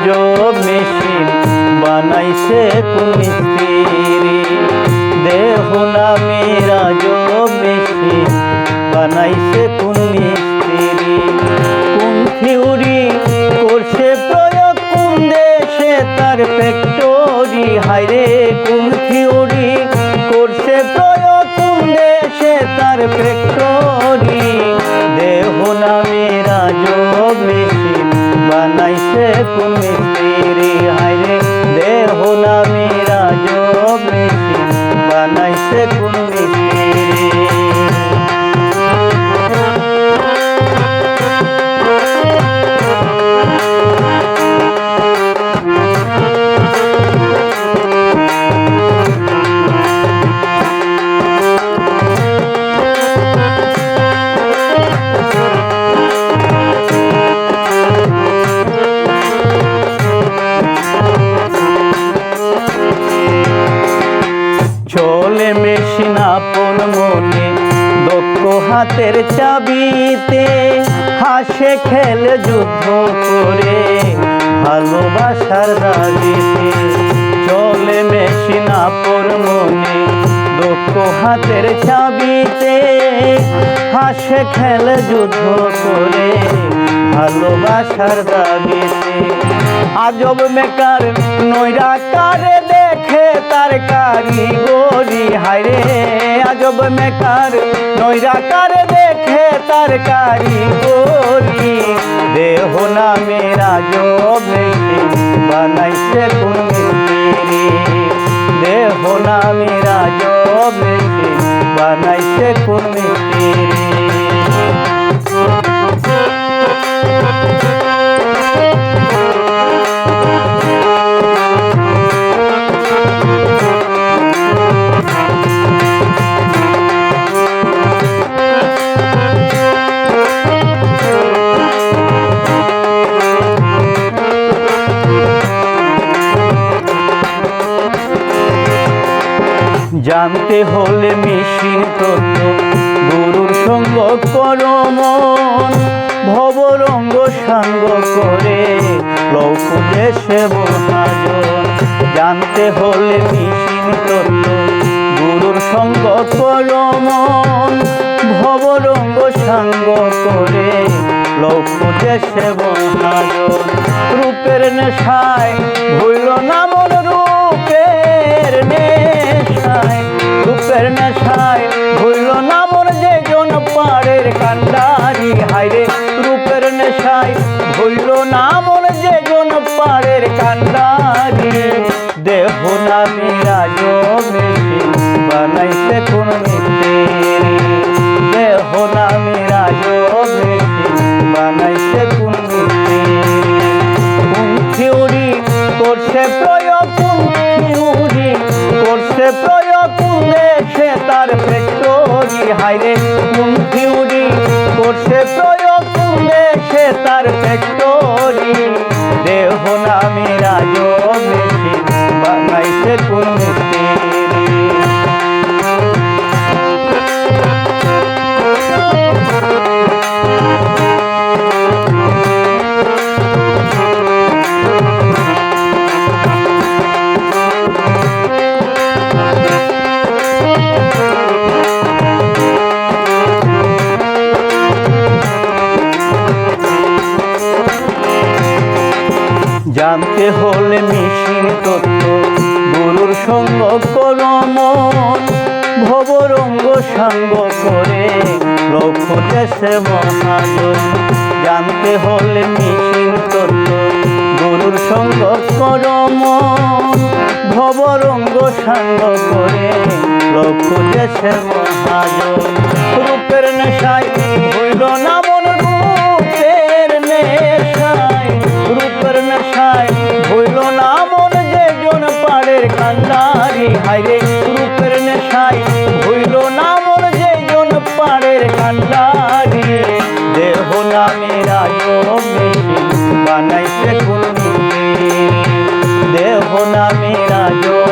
রাজব machine বানাইছে কোন মিস্ত্রি। দেহ নামে রাজব মেশিন বানাইছে কোন মিস্ত্রি। কোন থিওরি করছে প্রয়োগ কোন দেশে তার ফ্যাক্টরি। হায়রে কোন থিওরি করছে প্রয়োগ কোন দেশে তার ফ্যাক্টরি। দেহ নামে রাজব মেশিন বানাইছে কোন মিস্ত্রি। হায়রে দেহ নামে রাজব মেশিন বানাইছে কোন মিস্ত্রি। চলে মেশিন আপন মনে দক্ষ হাতের চাবিতে। হাসে খেলে যুদ্ধ করে ভালোবাসার দাবিতে। চলে মেশিন আপন মনে দক্ষ হাতের চাবিতে। হাসে খেলে যুদ্ধ করে ভালোবাসার দাবিতে। আজব মেকার নৈরাকারে দেখে তার কারিগরি। হায়রে আজব মেকার নৈরাকারে দেখে তার কারিগরি। দেহ নামে রাজব মেশিন বানাইছে কোন মিস্ত্রি। দেহ নামে রাজব মেশিন বানাইছে কোন মিস্ত্রি। জানতে হলে মেশিন তত্ত্ব গুরুর সঙ্গ করো মন। ভবরঙ্গ সাঙ্গ করে লৌক দেশে মহাজন। জানতে হলে মেশিন তত্ত্ব গুরুর সঙ্গ করো মন। ভবরঙ্গ সাঙ্গ করে লৌক দেশে মহাজন। রূপের নেশায় ভুইল না মন রূপের নেশায়। রূপের নেশায় ভুইল না মন যে জন পাড়ের কান্ডারি। হায়রে রূপের নেশায় ভুইল না মন যে জন পাড়ের কান্ডারি। দেহ নামে রাজব মেশিন বানাইছে কোন মিস্ত্রি। দেহ নামে রাজব মেশিন বানাইছে কোন মিস্ত্রি। কোন থিওরি করছে প্রয়োগ কোন থিওরি করছে প্রয়োগ কোন দেশে তার ফ্যাক্টরি। হায়রে কোন থিওরি করছে প্রয়োগ কোন দেশে তার ফ্যাক্টরি। দেহ নামে রাজব মেশিন বানাইছে কোন মিস্ত্রি। জানতে হলে মেশিন তত্ত্ব গুরুর সঙ্গ করো মন। ভবরঙ্গ সাঙ্গ করে লক্ষ দেশে মহাজন। জানতে হলে মেশিন তত্ত্ব গুরুর সঙ্গ করো মন। ভবরঙ্গ সাঙ্গ করে লক্ষ দেশে মহাজন। রূপের নেশায় ভুইল না মন রূপের নেশায়। রূপের নেশায় ভুইল না মন যে জন পাড়ের কান্ডারি। হায়রে রূপের নেশায় ভুইল না মন যে জন পাড়ের কান্ডারি। দেহ নামে রাজব মেশিন বানাইছে কোন মিস্ত্রি। দেহ নামে রাজব